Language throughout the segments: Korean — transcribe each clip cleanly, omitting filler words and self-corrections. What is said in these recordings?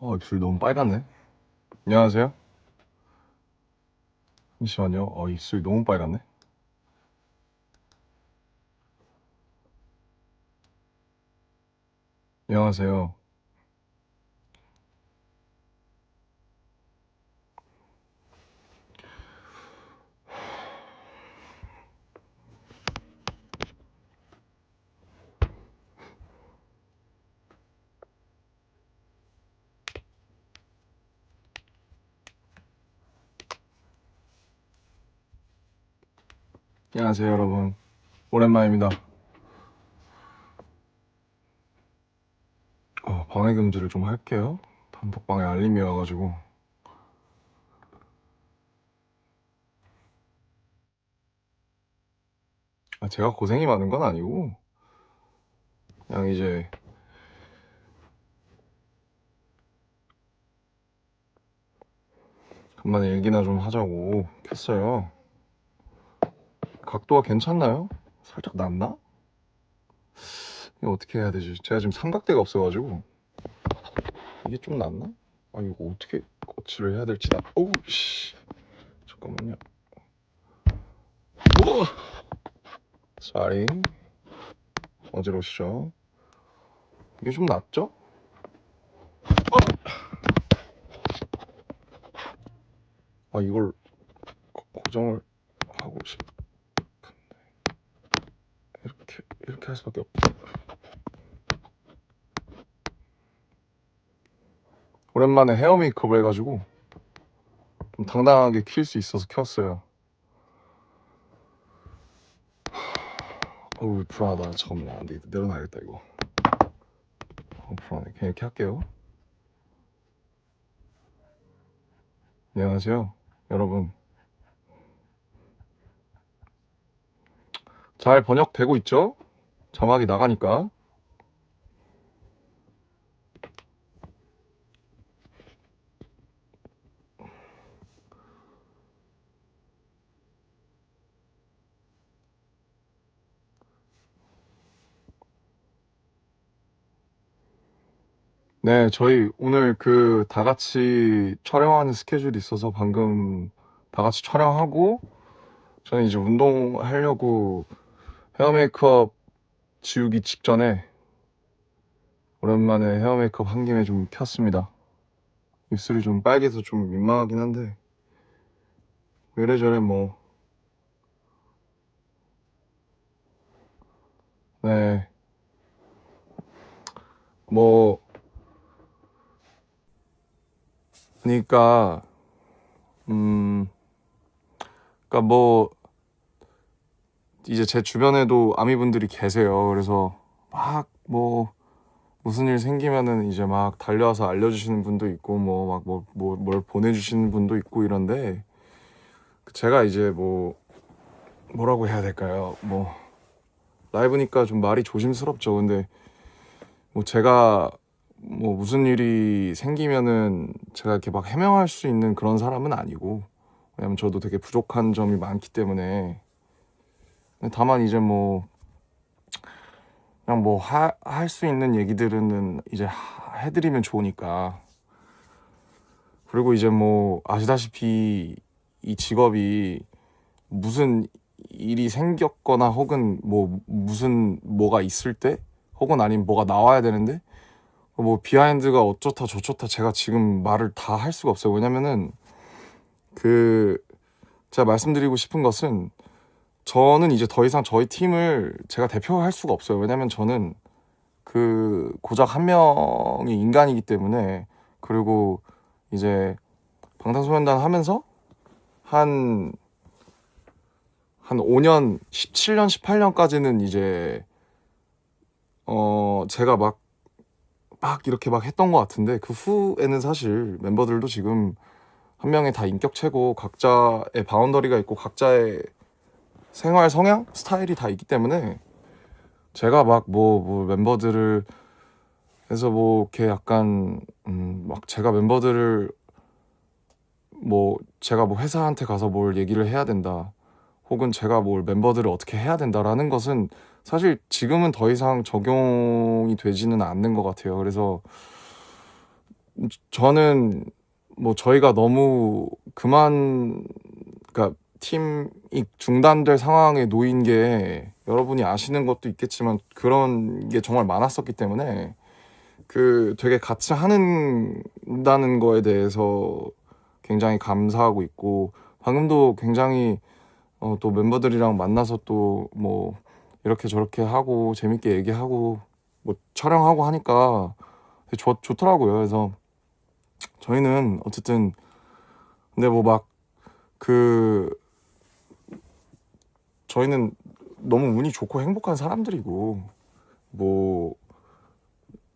입술이 너무 빨갛네. 안녕하세요. 잠시만요. 입술이 너무 빨갛네. 안녕하세요. 안녕하세요, 여러분. 오랜만입니다. 방해 금지를 좀 할게요. 단톡방에 알림이 와가지고. 제가 고생이 많은 건 아니고, 그냥 이제 간만에 얘기나 좀 하자고 켰어요. 각도가 괜찮나요? 살짝 낮나? 이거 어떻게 해야 되지? 제가 지금 삼각대가 없어가지고 이게 좀 낮나? 이거 어떻게 거치를 해야 될지 어우 씨. 잠깐만요. 쏘리. 어지러우시죠? 이게 좀 낮죠? 이걸 고정을 하고 싶은데 이렇게 할 수밖에 없죠. 오랜만에 헤어 메이크업을 해가지고 좀 당당하게 킬 수 있어서 켰어요. 불안하다. 잠깐만, 안돼. 내려놔야겠다 이거. 불안해. 그냥 이렇게 할게요. 안녕하세요, 여러분. 잘 번역되고 있죠? 자막이 나가니까. 네, 저희 오늘 다 같이 촬영하는 스케줄이 있어서 방금 다 같이 촬영하고 저는 이제 운동하려고 헤어 메이크업 지우기 직전에 오랜만에 헤어 메이크업 한 김에 좀 켰습니다. 입술이 좀 빨개서 좀 민망하긴 한데 이래저래 뭐. 네, 뭐 그러니까 그러니까 뭐 이제 제 주변에도 아미분들이 계세요. 그래서 막 뭐 무슨 일 생기면은 이제 막 달려와서 알려주시는 분도 있고 뭐 막 뭘 보내주시는 분도 있고 이런데 제가 이제 뭐라고 해야 될까요? 뭐 라이브니까 좀 말이 조심스럽죠. 근데 뭐 제가 뭐 무슨 일이 생기면은 제가 이렇게 막 해명할 수 있는 그런 사람은 아니고, 왜냐면 저도 되게 부족한 점이 많기 때문에. 다만 이제 뭐 그냥 뭐 할 수 있는 얘기들은 이제 해드리면 좋으니까. 그리고 이제 뭐 아시다시피 이 직업이 무슨 일이 생겼거나 혹은 뭐 무슨 뭐가 있을 때 혹은 아니면 뭐가 나와야 되는데 뭐 비하인드가 어쩌다 저쩌다 제가 지금 말을 다 할 수가 없어요. 왜냐면은 제가 말씀드리고 싶은 것은 저는 이제 더 이상 저희 팀을 제가 대표할 수가 없어요. 왜냐면 저는 고작 한 명의 인간이기 때문에. 그리고 이제 방탄소년단 하면서 한 5년, 17년, 18년까지는 이제 제가 막 이렇게 막 했던 것 같은데 그 후에는 사실 멤버들도 지금 한 명의 다 인격체고 각자의 바운더리가 있고 각자의 생활 성향, 스타일이 다 있기 때문에 제가 막 멤버들을 해서 뭐 이렇게 약간 막 제가 멤버들을 제가 회사한테 가서 뭘 얘기를 해야 된다 혹은 제가 뭘 멤버들을 어떻게 해야 된다라는 것은 사실 지금은 더 이상 적용이 되지는 않는 것 같아요. 그래서 저는 뭐 저희가 너무 그러니까 팀이 중단될 상황에 놓인 게 여러분이 아시는 것도 있겠지만 그런 게 정말 많았었기 때문에 되게 같이 한다는 거에 대해서 굉장히 감사하고 있고, 방금도 굉장히 또 멤버들이랑 만나서 또 뭐 이렇게 저렇게 하고 재밌게 얘기하고 뭐 촬영하고 하니까 되게 좋더라고요. 그래서 저희는 어쨌든, 근데 뭐 막 그 저희는 너무 운이 좋고 행복한 사람들이고, 뭐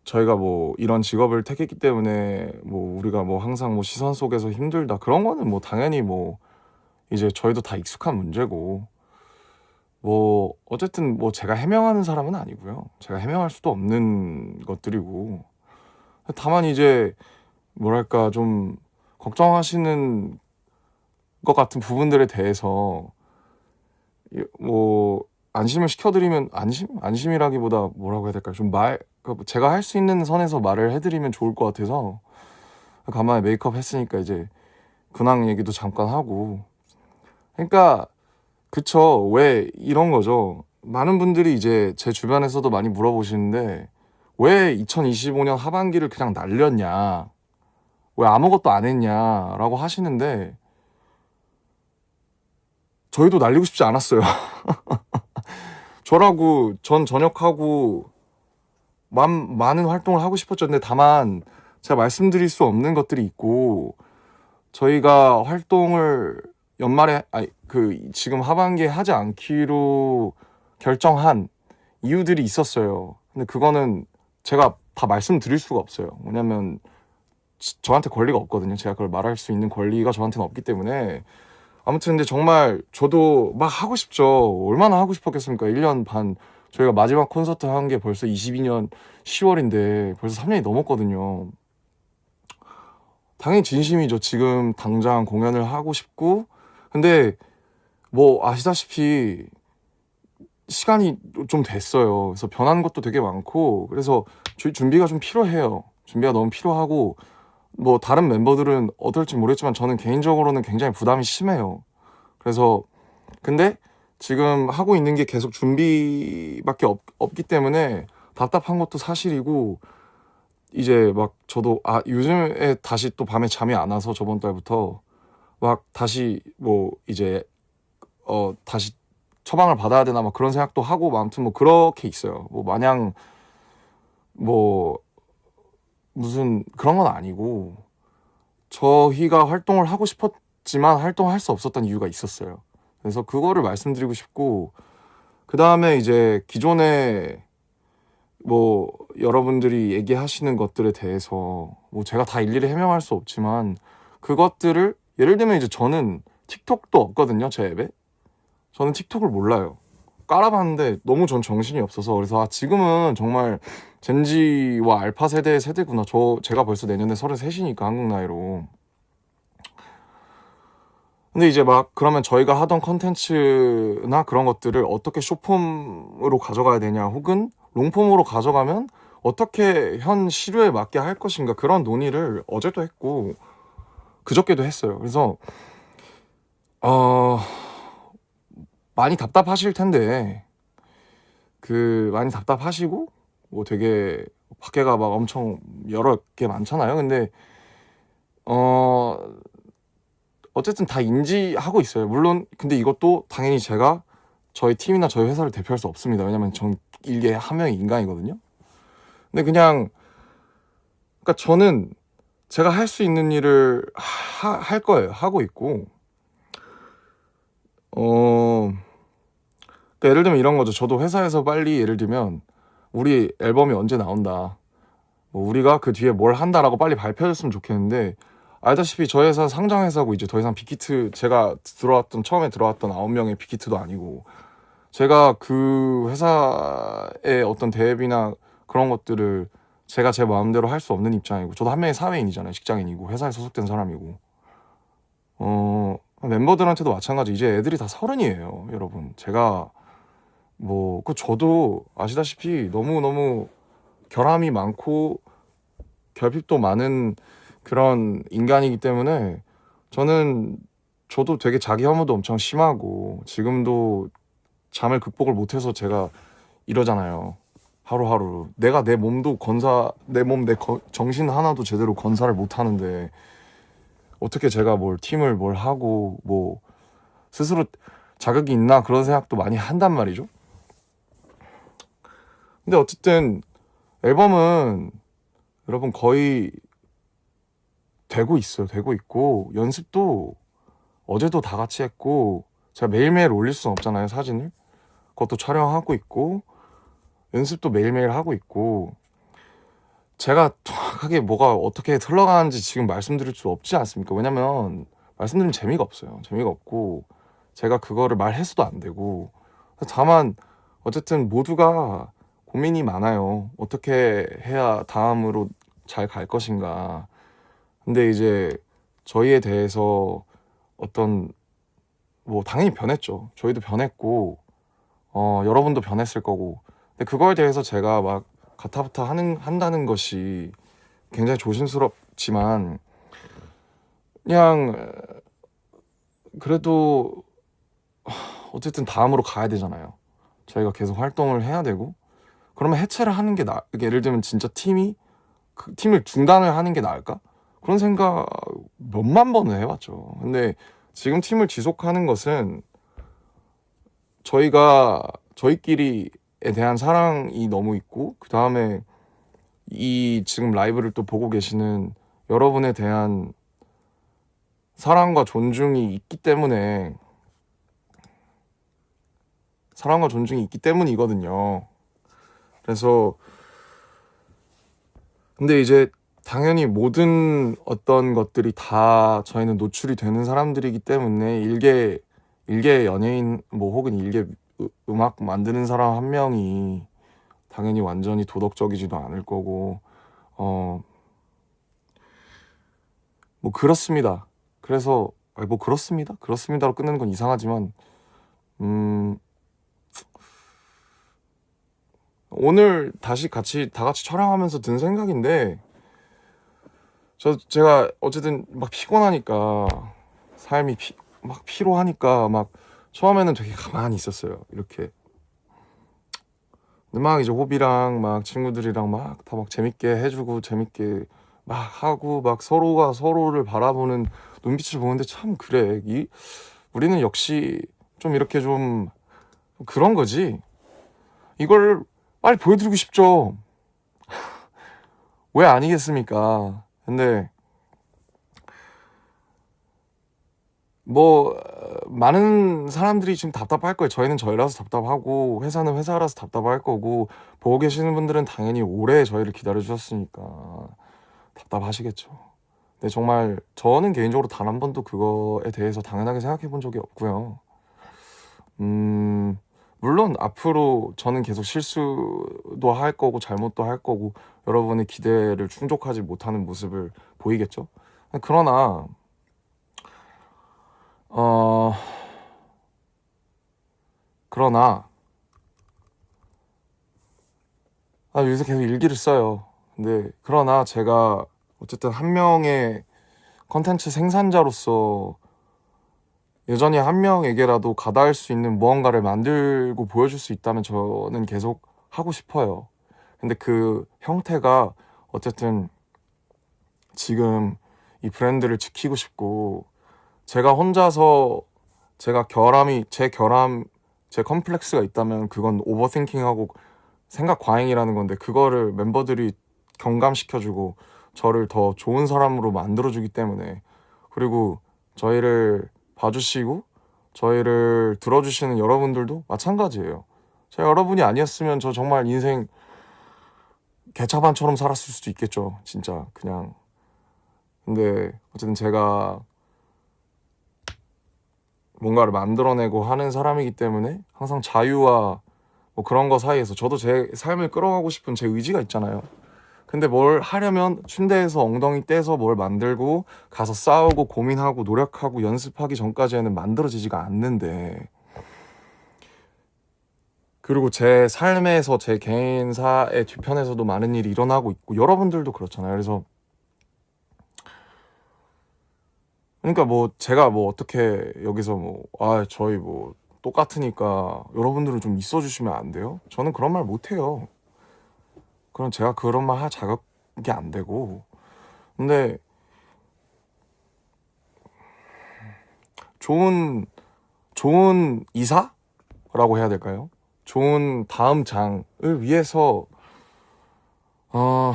저희가 뭐 이런 직업을 택했기 때문에 뭐 우리가 뭐 항상 뭐 시선 속에서 힘들다 그런 거는 뭐 당연히 뭐 이제 저희도 다 익숙한 문제고, 뭐 어쨌든 뭐 제가 해명하는 사람은 아니고요. 제가 해명할 수도 없는 것들이고, 다만 이제 뭐랄까 좀 걱정하시는 것 같은 부분들에 대해서 뭐 안심을 시켜드리면, 안심이라기보다 뭐라고 해야 될까요? 그러니까 제가 할 수 있는 선에서 말을 해드리면 좋을 것 같아서 간만에 메이크업 했으니까 이제 근황 얘기도 잠깐 하고. 그러니까 그쵸, 왜 이런 거죠. 많은 분들이 이제 제 주변에서도 많이 물어보시는데 왜 2025년 하반기를 그냥 날렸냐, 왜 아무것도 안 했냐라고 하시는데, 저희도 날리고 싶지 않았어요. 전 전역하고 많은 활동을 하고 싶었죠. 근데 다만 제가 말씀드릴 수 없는 것들이 있고, 저희가 활동을 연말에 지금 하반기에 하지 않기로 결정한 이유들이 있었어요. 근데 그거는 제가 다 말씀드릴 수가 없어요. 왜냐면 저한테 권리가 없거든요. 제가 그걸 말할 수 있는 권리가 저한테는 없기 때문에. 아무튼 근데 정말 저도 막 하고 싶죠. 얼마나 하고 싶었겠습니까? 1년 반. 저희가 마지막 콘서트 한 게 벌써 22년 10월인데 벌써 3년이 넘었거든요. 당연히 진심이죠. 지금 당장 공연을 하고 싶고. 근데 뭐 아시다시피 시간이 좀 됐어요. 그래서 변한 것도 되게 많고, 그래서 저희 준비가 좀 필요해요. 준비가 너무 필요하고, 뭐 다른 멤버들은 어떨지 모르겠지만 저는 개인적으로는 굉장히 부담이 심해요. 그래서 근데 지금 하고 있는 게 계속 준비밖에 없기 때문에 답답한 것도 사실이고, 이제 막 저도 요즘에 다시 또 밤에 잠이 안 와서 저번 달부터 막 다시 뭐 이제 다시 처방을 받아야 되나 막 그런 생각도 하고, 아무튼 뭐 그렇게 있어요. 뭐 마냥 뭐 무슨 그런 건 아니고, 저희가 활동을 하고 싶었지만 활동할 수 없었던 이유가 있었어요. 그래서 그거를 말씀드리고 싶고, 그 다음에 이제 기존에 뭐 여러분들이 얘기하시는 것들에 대해서 뭐 제가 다 일일이 해명할 수 없지만, 그것들을 예를 들면 이제 저는 틱톡도 없거든요, 제 앱에. 저는 틱톡을 몰라요. 깔아봤는데 너무 전 정신이 없어서. 그래서 지금은 정말 젠지와 알파 세대구나. 제가 벌써 내년에 33이니까 한국 나이로. 근데 이제 막 그러면 저희가 하던 컨텐츠나 그런 것들을 어떻게 숏폼으로 가져가야 되냐, 혹은 롱폼으로 가져가면 어떻게 현 시류에 맞게 할 것인가, 그런 논의를 어제도 했고 그저께도 했어요. 그래서 많이 답답하실 텐데, 많이 답답하시고 뭐 되게 밖에가 막 엄청 여러 개 많잖아요. 근데 어쨌든 다 인지하고 있어요. 물론 근데 이것도 당연히 제가 저희 팀이나 저희 회사를 대표할 수 없습니다. 왜냐면 전 일개 한 명의 인간이거든요. 근데 그러니까 저는 제가 할 수 있는 일을 할 거예요. 하고 있고, 그러니까 예를 들면 이런 거죠. 저도 회사에서 빨리, 예를 들면 우리 앨범이 언제 나온다, 뭐 우리가 그 뒤에 뭘 한다라고 빨리 발표했으면 좋겠는데, 알다시피 저희 회사 상장회사고 이제 더 이상 빅히트, 제가 처음에 들어왔던 9명의 빅히트도 아니고, 제가 그 회사의 어떤 대회비나 그런 것들을 제가 제 마음대로 할 수 없는 입장이고, 저도 한 명의 사회인이잖아요. 직장인이고 회사에 소속된 사람이고. 멤버들한테도 마찬가지. 이제 애들이 다 30이에요, 여러분. 제가 저도 아시다시피 너무너무 결함이 많고 결핍도 많은 그런 인간이기 때문에 저도 되게 자기 혐오도 엄청 심하고 지금도 잠을 극복을 못해서 제가 이러잖아요. 하루하루 내가 내 몸도 정신 하나도 제대로 건사를 못 하는데 어떻게 제가 팀을 뭘 하고 뭐 스스로 자격이 있나 그런 생각도 많이 한단 말이죠. 근데 어쨌든 앨범은 여러분 거의 되고 있어요. 되고 있고 연습도 어제도 다 같이 했고 제가 매일매일 올릴 수는 없잖아요, 사진을. 그것도 촬영하고 있고 연습도 매일매일 하고 있고 제가 정확하게 뭐가 어떻게 흘러가는지 지금 말씀드릴 수 없지 않습니까? 왜냐면 말씀드리면 재미가 없어요. 재미가 없고 제가 그거를 말해서도 안 되고 다만 어쨌든 모두가 고민이 많아요. 어떻게 해야 다음으로 잘 갈 것인가. 근데 이제 저희에 대해서 어떤 당연히 변했죠. 저희도 변했고 여러분도 변했을 거고. 근데 그거에 대해서 제가 막 가타부타 한다는 것이 굉장히 조심스럽지만 그냥 그래도 어쨌든 다음으로 가야 되잖아요. 저희가 계속 활동을 해야 되고 그러면 해체를 하는 게 예를 들면 진짜 그 팀을 중단을 하는 게 나을까? 그런 생각 몇만 번을 해봤죠. 근데 지금 팀을 지속하는 것은 저희끼리에 대한 사랑이 너무 있고 그 다음에 이 지금 라이브를 또 보고 계시는 여러분에 대한 사랑과 존중이 있기 때문이거든요. 그래서 근데 이제 당연히 모든 어떤 것들이 다 저희는 노출이 되는 사람들이기 때문에 일개 연예인 혹은 일개 음악 만드는 사람 한 명이 당연히 완전히 도덕적이지도 않을 거고 그렇습니다. 그래서 그렇습니다로 끝내는 건 이상하지만 오늘 다시 다 같이 촬영하면서 든 생각인데 제가 어쨌든 막 피곤하니까 삶이 막 피로하니까 막 처음에는 되게 가만히 있었어요. 이렇게 근데 막 이제 호비랑 막 친구들이랑 막 다 막 재밌게 해주고 재밌게 막 하고 막 서로가 서로를 바라보는 눈빛을 보는데 참 그래 우리는 역시 좀 이렇게 좀 그런 거지. 이걸 빨리 보여드리고 싶죠. 왜 아니겠습니까? 근데 많은 사람들이 지금 답답할 거예요. 저희는 저희라서 답답하고 회사는 회사라서 답답할 거고 보고 계시는 분들은 당연히 오래 저희를 기다려 주셨으니까 답답하시겠죠. 근데 정말 저는 개인적으로 단 한 번도 그거에 대해서 당연하게 생각해 본 적이 없고요. 물론 앞으로 저는 계속 실수도 할 거고 잘못도 할 거고 여러분의 기대를 충족하지 못하는 모습을 보이겠죠. 그러나 그러나 요새 계속 일기를 써요. 근데 그러나 제가 어쨌든 한 명의 컨텐츠 생산자로서 여전히 한 명에게라도 가닿을 수 있는 무언가를 만들고 보여줄 수 있다면 저는 계속 하고 싶어요. 근데 그 형태가 어쨌든 지금 이 브랜드를 지키고 싶고 제가 혼자서 제 컴플렉스가 있다면 그건 오버띵킹하고 생각 과잉이라는 건데 그거를 멤버들이 경감시켜주고 저를 더 좋은 사람으로 만들어주기 때문에 그리고 저희를 봐주시고 저희를 들어주시는 여러분들도 마찬가지예요. 제가 여러분이 아니었으면 저 정말 인생 개차반처럼 살았을 수도 있겠죠. 진짜 그냥. 근데 어쨌든 제가 뭔가를 만들어내고 하는 사람이기 때문에 항상 자유와 그런 거 사이에서 저도 제 삶을 끌어가고 싶은 제 의지가 있잖아요. 근데 뭘 하려면 침대에서 엉덩이 떼서 뭘 만들고 가서 싸우고 고민하고 노력하고 연습하기 전까지는 만들어지지가 않는데 그리고 제 삶에서 제 개인사의 뒤편에서도 많은 일이 일어나고 있고 여러분들도 그렇잖아요. 그래서 그러니까 뭐 제가 뭐 어떻게 여기서 뭐 저희 뭐 똑같으니까 여러분들은 좀 있어 주시면 안 돼요? 저는 그런 말 못 해요. 그럼 제가 그런 말 할 자격이 안 되고. 근데 좋은 이사라고 해야 될까요? 좋은 다음 장을 위해서 어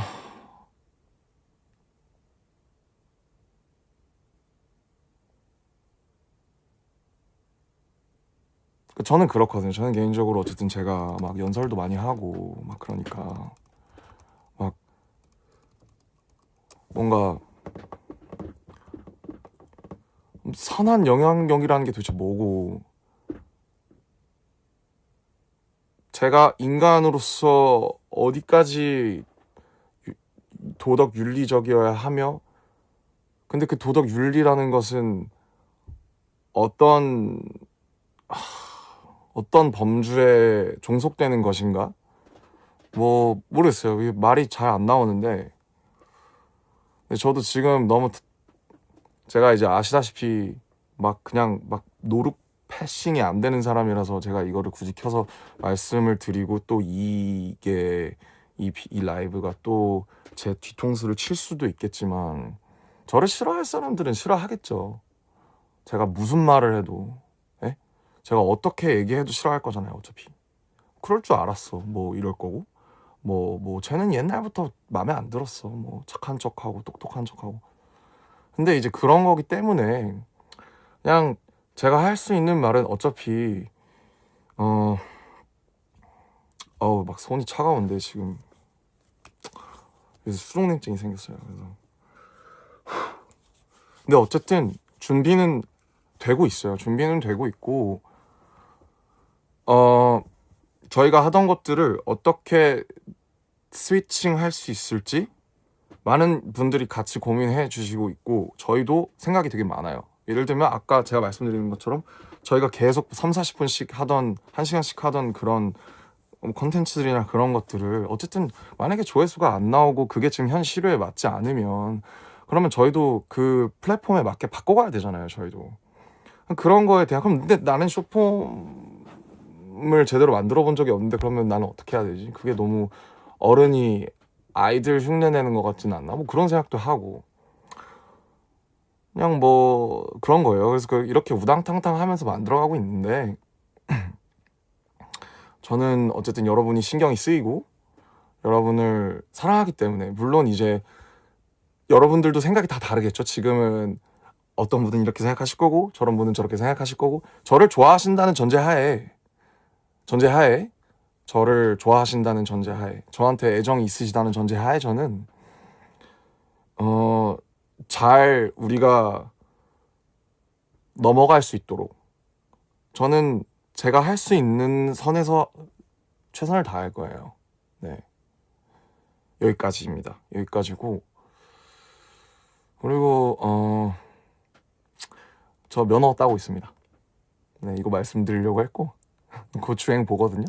저는 그렇거든요. 저는 개인적으로 어쨌든 제가 막 연설도 많이 하고 막 그러니까 막 뭔가 선한 영향력이라는 게 도대체 뭐고, 제가 인간으로서 어디까지 도덕 윤리적이어야 하며, 근데 그 도덕 윤리라는 것은 어떤 범주에 종속되는 것인가? 뭐 모르겠어요. 이게 말이 잘 안 나오는데, 근데 저도 지금 너무 제가 이제 아시다시피 막 그냥 막 노룩 패싱이 안 되는 사람이라서 제가 이거를 굳이 켜서 말씀을 드리고, 또 이게 이 라이브가 또 제 뒤통수를 칠 수도 있겠지만, 저를 싫어할 사람들은 싫어하겠죠. 제가 무슨 말을 해도, 예? 제가 어떻게 얘기해도 싫어할 거잖아요, 어차피. 그럴 줄 알았어. 뭐 이럴 거고. 뭐 쟤는 옛날부터 마음에 안 들었어. 뭐 착한 척하고 똑똑한 척하고. 근데 이제 그런 거기 때문에 그냥 제가 할 수 있는 말은 어차피 어 막 손이 차가운데 지금. 그래서 수족냉증이 생겼어요. 그래서 근데 어쨌든 준비는 되고 있어요. 준비는 되고 있고, 어 저희가 하던 것들을 어떻게 스위칭 할 수 있을지 많은 분들이 같이 고민해 주시고 있고, 저희도 생각이 되게 많아요. 예를 들면 아까 제가 말씀드린 것처럼 저희가 계속 3-40분씩 하던 1시간씩 하던 그런 컨텐츠들이나 그런 것들을 어쨌든 만약에 조회수가 안 나오고 그게 지금 현 시류에 맞지 않으면, 그러면 저희도 그 플랫폼에 맞게 바꿔가야 되잖아요. 저희도 그런 거에 대한, 그럼 근데 나는 쇼폼을 제대로 만들어 본 적이 없는데 그러면 나는 어떻게 해야 되지? 그게 너무 어른이 아이들 흉내 내는 것 같진 않나? 뭐 그런 생각도 하고, 그냥 뭐 그런 거예요. 그래서 이렇게 우당탕탕 하면서 만들어가고 있는데, 저는 어쨌든 여러분이 신경이 쓰이고 여러분을 사랑하기 때문에, 물론 이제 여러분들도 생각이 다 다르겠죠. 지금은 어떤 분은 이렇게 생각하실 거고 저런 분은 저렇게 생각하실 거고, 저를 좋아하신다는 전제하에 저를 좋아하신다는 전제하에, 저한테 애정이 있으시다는 전제하에, 저는 잘 우리가 넘어갈 수 있도록 저는 제가 할 수 있는 선에서 최선을 다할 거예요. 네, 여기까지입니다. 여기까지고, 그리고 저 면허 따고 있습니다. 네, 이거 말씀드리려고 했고 곧 주행 보거든요.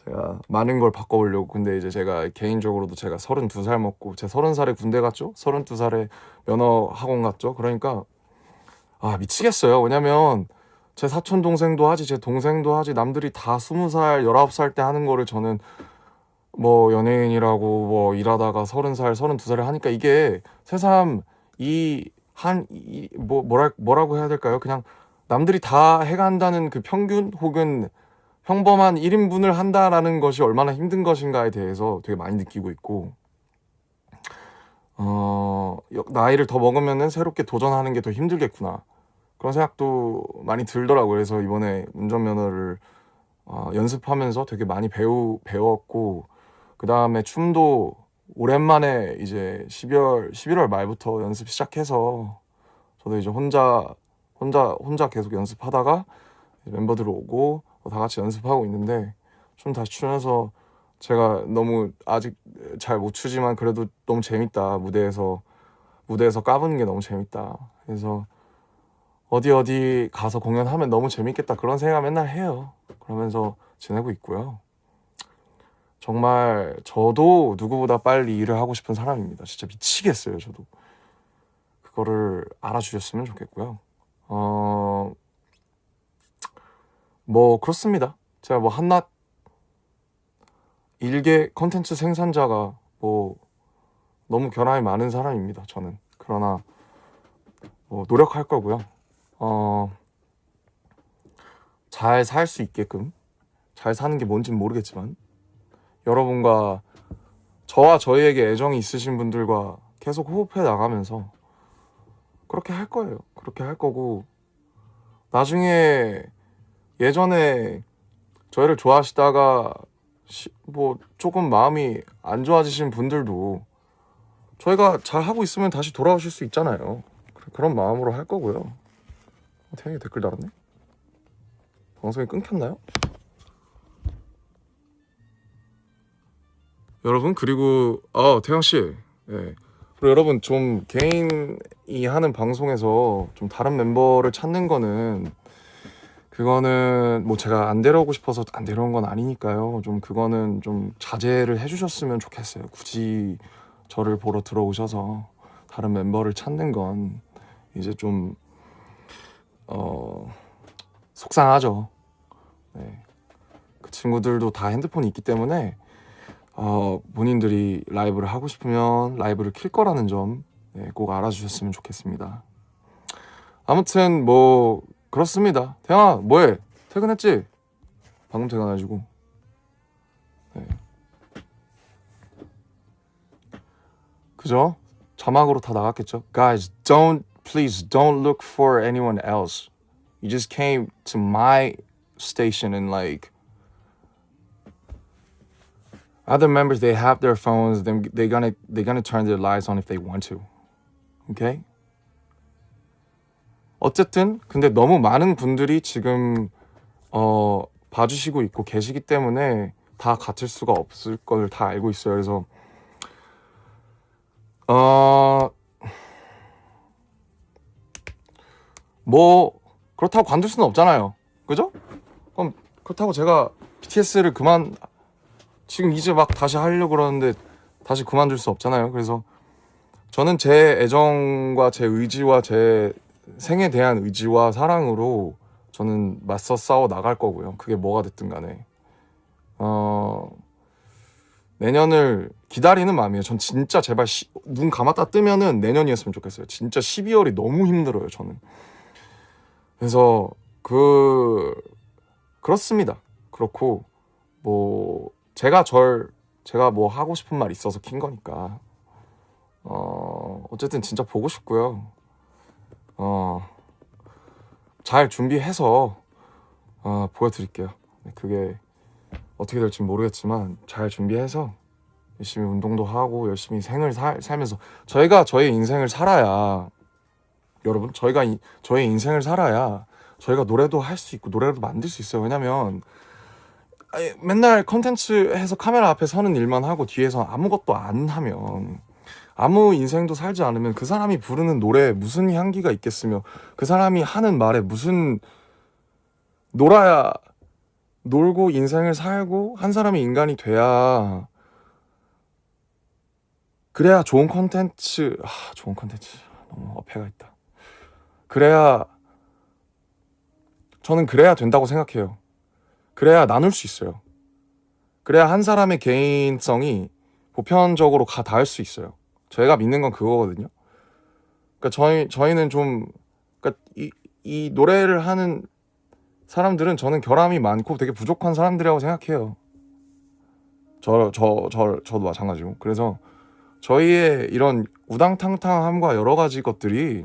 제가 많은 걸 바꿔보려고. 근데 이제 제가 개인적으로도 제가 32살 먹고 제 30살에 군대 갔죠. 32살에 면허 학원 갔죠. 그러니까 미치겠어요. 왜냐면 제 사촌 동생도 하지, 제 동생도 하지, 남들이 다 20살 19살 때 하는 거를 저는 뭐 연예인이라고 뭐 일하다가 30살 32살에 하니까, 이게 새삼 뭐라고 해야 될까요? 그냥 남들이 다 해간다는 그 평균 혹은 평범한 1인분을 한다라는 것이 얼마나 힘든 것인가에 대해서 되게 많이 느끼고 있고, 나이를 더 먹으면은 새롭게 도전하는 게 더 힘들겠구나, 그런 생각도 많이 들더라고요. 그래서 이번에 운전면허를 연습하면서 되게 많이 배웠고, 그 다음에 춤도 오랜만에 이제 11월 말부터 연습 시작해서, 저도 이제 혼자 계속 연습하다가 멤버들 오고 다 같이 연습하고 있는데, 춤 다시 추면서 제가 너무 아직 잘 못 추지만 그래도 너무 재밌다. 무대에서 까부는 게 너무 재밌다. 그래서 어디 가서 공연하면 너무 재밌겠다 그런 생각 맨날 해요. 그러면서 지내고 있고요. 정말 저도 누구보다 빨리 일을 하고 싶은 사람입니다. 진짜 미치겠어요, 저도. 그거를 알아주셨으면 좋겠고요. 뭐 그렇습니다. 제가 뭐 한낱 일개 컨텐츠 생산자가 뭐 너무 결함이 많은 사람입니다, 저는. 그러나 뭐 노력할 거고요. 잘 살 수 있게끔, 잘 사는 게 뭔진 모르겠지만 여러분과 저와 저희에게 애정이 있으신 분들과 계속 호흡해 나가면서 그렇게 할 거예요. 그렇게 할 거고, 나중에 예전에 저희를 좋아하시다가 뭐 조금 마음이 안 좋아지신 분들도 저희가 잘 하고 있으면 다시 돌아오실 수 있잖아요. 그런 마음으로 할 거고요. 태양이 댓글 달았네. 방송이 끊겼나요? 여러분, 그리고 태양 씨, 예. 그리고 여러분, 좀 개인이 하는 방송에서 좀 다른 멤버를 찾는 거는, 그거는 뭐 제가 안 데려오고 싶어서 안 데려온 건 아니니까요. 좀 그거는 좀 자제를 해주셨으면 좋겠어요. 굳이 저를 보러 들어오셔서 다른 멤버를 찾는 건 이제 좀 속상하죠. 네. 그 친구들도 다 핸드폰이 있기 때문에 본인들이 라이브를 하고 싶으면 라이브를 킬 거라는 점 꼭 알아주셨으면 좋겠습니다. 아무튼 뭐 그렇습니다. 태양아, 뭐해? 퇴근했지? 방금 퇴근해가지고. 네. 그죠? 자막으로 다 나갔겠죠? Guys, please don't look for anyone else. You just came to my station and like other members, they have their phones. They're gonna turn their lights on if they want to. Okay? 어쨌든 근데 너무 많은 분들이 지금 봐주시고 있고 계시기 때문에 다 같을 수가 없을 걸 다 알고 있어요. 그래서 뭐 그렇다고 관둘 수는 없잖아요. 그죠? 그럼 그렇다고 제가 BTS를 지금 이제 막 다시 하려고 그러는데 다시 그만둘 수 없잖아요. 그래서 저는 제 애정과 제 의지와 제 생에 대한 의지와 사랑으로 저는 맞서 싸워 나갈 거고요. 그게 뭐가 됐든 간에 내년을 기다리는 마음이에요. 전 진짜 제발 눈 감았다 뜨면은 내년이었으면 좋겠어요. 진짜 12월이 너무 힘들어요, 저는. 그래서 그렇습니다. 그렇고 뭐 제가 뭐 하고 싶은 말 있어서 킨 거니까 어쨌든 진짜 보고 싶고요. 잘 준비해서 보여드릴게요. 그게 어떻게 될지 모르겠지만 잘 준비해서 열심히 운동도 하고 열심히 생을 살면서 저희가 저희 인생을 살아야, 여러분, 저희 인생을 살아야 저희가 노래도 할 수 있고 노래도 만들 수 있어요. 왜냐면 맨날 컨텐츠 해서 카메라 앞에 서는 일만 하고 뒤에서 아무것도 안 하면, 아무 인생도 살지 않으면 그 사람이 부르는 노래에 무슨 향기가 있겠으며 그 사람이 하는 말에 무슨, 놀고 인생을 살고 한 사람이 인간이 돼야, 그래야 좋은 컨텐츠 너무 어폐가 있다. 저는 그래야 된다고 생각해요. 그래야 나눌 수 있어요. 그래야 한 사람의 개인성이 보편적으로 닿을 수 있어요. 저희가 믿는 건 그거거든요. 그러니까 저희는 좀, 그러니까 이 노래를 하는 사람들은 저는 결함이 많고 되게 부족한 사람들이라고 생각해요. 저도 마찬가지고. 그래서 저희의 이런 우당탕탕함과 여러 가지 것들이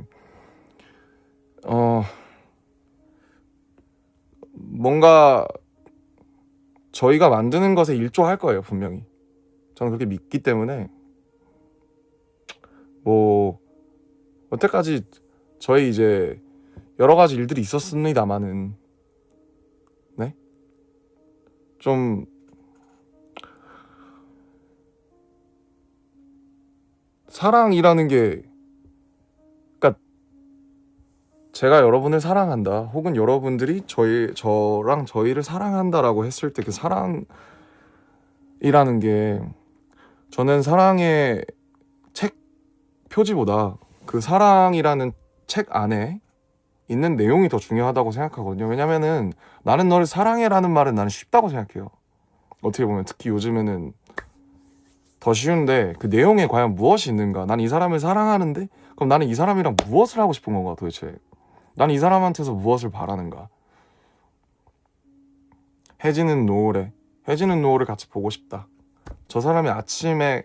뭔가 저희가 만드는 것에 일조할 거예요, 분명히. 저는 그렇게 믿기 때문에 뭐 여태까지 저희 이제 여러 가지 일들이 있었습니다만은 좀 사랑이라는 게, 그러니까 제가 여러분을 사랑한다, 혹은 여러분들이 저랑 저희를 사랑한다라고 했을 때 그 사랑이라는 게, 저는 사랑의 책 표지보다 그 사랑이라는 책 안에 있는 내용이 더 중요하다고 생각하거든요. 왜냐면은 나는 너를 사랑해라는 말은 나는 쉽다고 생각해요. 어떻게 보면 특히 요즘에는 더 쉬운데, 그 내용에 과연 무엇이 있는가? 난 이 사람을 사랑하는데 그럼 나는 이 사람이랑 무엇을 하고 싶은 건가 도대체? 난 이 사람한테서 무엇을 바라는가? 해지는 노을을 같이 보고 싶다. 저 사람이 아침에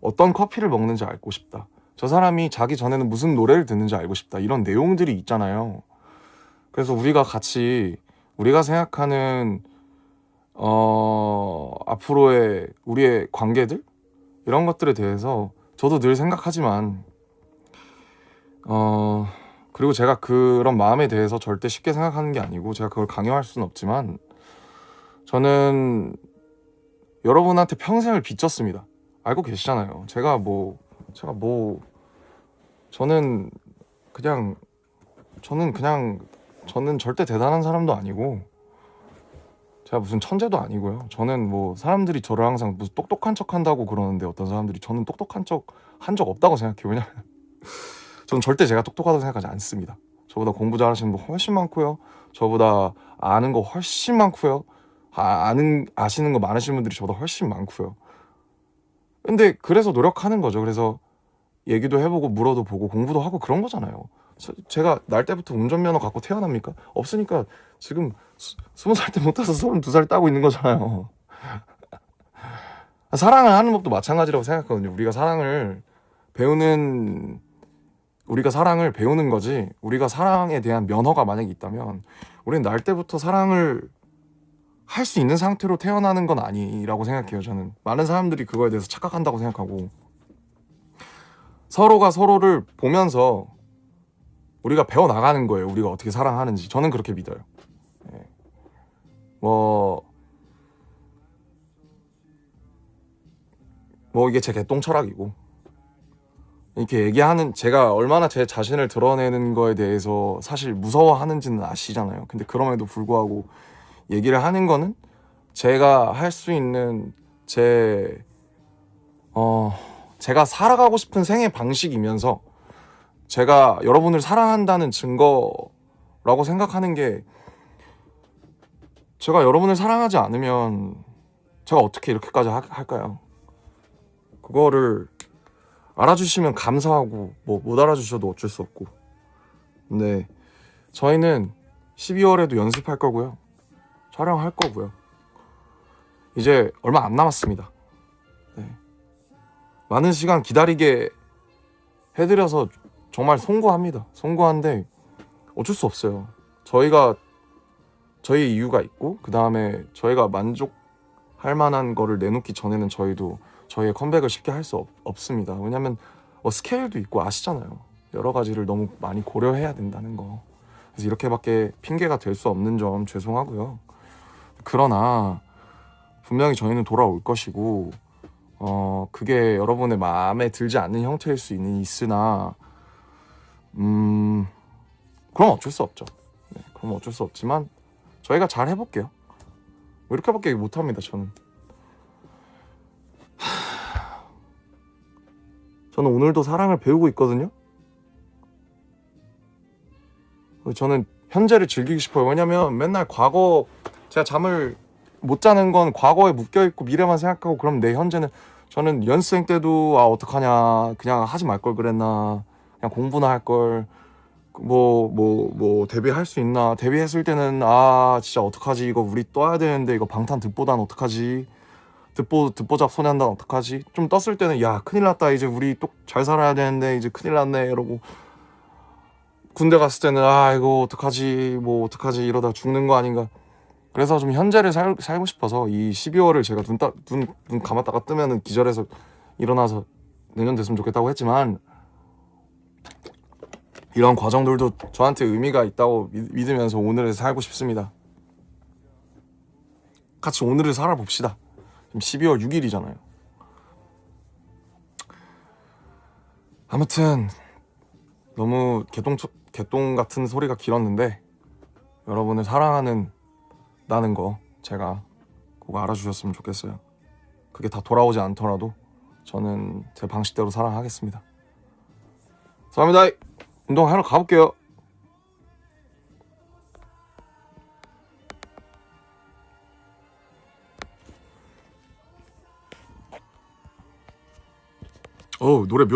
어떤 커피를 먹는지 알고 싶다. 저 사람이 자기 전에는 무슨 노래를 듣는지 알고 싶다. 이런 내용들이 있잖아요. 그래서 우리가 같이, 우리가 생각하는 앞으로의 우리의 관계들, 이런 것들에 대해서 저도 늘 생각하지만, 그리고 제가 그런 마음에 대해서 절대 쉽게 생각하는 게 아니고 제가 그걸 강요할 수는 없지만, 저는 여러분한테 평생을 빚졌습니다. 알고 계시잖아요. 저는 그냥 저는 절대 대단한 사람도 아니고 제가 무슨 천재도 아니고요. 저는 뭐 사람들이 저를 항상 무슨 똑똑한 척 한다고 그러는데, 어떤 사람들이 저는 똑똑한 척 한 적 없다고 생각해요. 왜냐면 저는 절대 제가 똑똑하다고 생각하지 않습니다. 저보다 공부 잘하시는 분 훨씬 많고요. 저보다 아는 거 훨씬 많고요. 아시는 거 많으신 분들이 저보다 훨씬 많고요. 근데 그래서 노력하는 거죠. 그래서 얘기도 해보고 물어도 보고 공부도 하고 그런 거잖아요. 제가 날 때부터 운전면허 갖고 태어납니까? 없으니까 지금 20살 때 못 타서 32살 따고 있는 거잖아요. 사랑을 하는 법도 마찬가지라고 생각하거든요. 우리가 사랑을 배우는 거지, 우리가 사랑에 대한 면허가 만약에 있다면 우리는 날 때부터 사랑을 할 수 있는 상태로 태어나는 건 아니라고 생각해요. 저는 많은 사람들이 그거에 대해서 착각한다고 생각하고, 서로가 서로를 보면서 우리가 배워나가는 거예요. 우리가 어떻게 사랑하는지. 저는 그렇게 믿어요. 뭐 이게 제 개똥 철학이고, 이렇게 얘기하는 제가 얼마나 제 자신을 드러내는 거에 대해서 사실 무서워하는지는 아시잖아요. 근데 그럼에도 불구하고 얘기를 하는 거는 제가 할 수 있는 제가 살아가고 싶은 생애 방식이면서 제가 여러분을 사랑한다는 증거라고 생각하는 게, 제가 여러분을 사랑하지 않으면 제가 어떻게 이렇게까지 할까요? 그거를 알아주시면 감사하고 뭐 못 알아주셔도 어쩔 수 없고. 근데 저희는 12월에도 연습할 거고요. 촬영할 거고요. 이제 얼마 안 남았습니다. 네. 많은 시간 기다리게 해드려서 정말 송구합니다. 송구한데 어쩔 수 없어요. 저희 이유가 있고, 그 다음에 저희가 만족할 만한 거를 내놓기 전에는 저희도 저희의 컴백을 쉽게 할 수 없습니다. 왜냐면 스케일도 있고 아시잖아요. 여러 가지를 너무 많이 고려해야 된다는 거. 그래서 이렇게밖에 핑계가 될 수 없는 점 죄송하고요. 그러나 분명히 저희는 돌아올 것이고, 그게 여러분의 마음에 들지 않는 형태일 수 있으나 그럼 어쩔 수 없죠. 네, 그럼 어쩔 수 없지만 저희가 잘 해볼게요. 이렇게밖에 못합니다. 저는 오늘도 사랑을 배우고 있거든요. 저는 현재를 즐기고 싶어요. 왜냐면 맨날 제가 잠을 못 자는 건 과거에 묶여있고 미래만 생각하고, 그럼 내 현재는, 저는 연습생 때도 어떡하냐, 그냥 하지 말 걸 그랬나, 그냥 공부나 할 걸, 데뷔할 수 있나, 데뷔했을 때는 진짜 어떡하지, 이거 우리 떠야 되는데, 이거 방탄 듣보단 어떡하지, 듣보잡 소년단 어떡하지, 좀 떴을 때는 야 큰일 났다, 이제 우리 또 잘 살아야 되는데 이제 큰일 났네 이러고, 군대 갔을 때는 이거 어떡하지, 이러다 죽는 거 아닌가. 그래서 좀 현재를 살고 싶어서 이 12월을 제가 눈 감았다가 뜨면은 기절해서 일어나서 내년 됐으면 좋겠다고 했지만, 이런 과정들도 저한테 의미가 있다고 믿으면서 오늘을 살고 싶습니다. 같이 오늘을 살아봅시다. 지금 12월 6일이잖아요. 아무튼 너무 개똥 같은 소리가 길었는데 여러분을 사랑하는 나는 거 제가 꼭 알아주셨으면 좋겠어요. 그게 다 돌아오지 않더라도 저는 제 방식대로 사랑하겠습니다. 감사합니다. 운동하러 가볼게요. 노래 묘한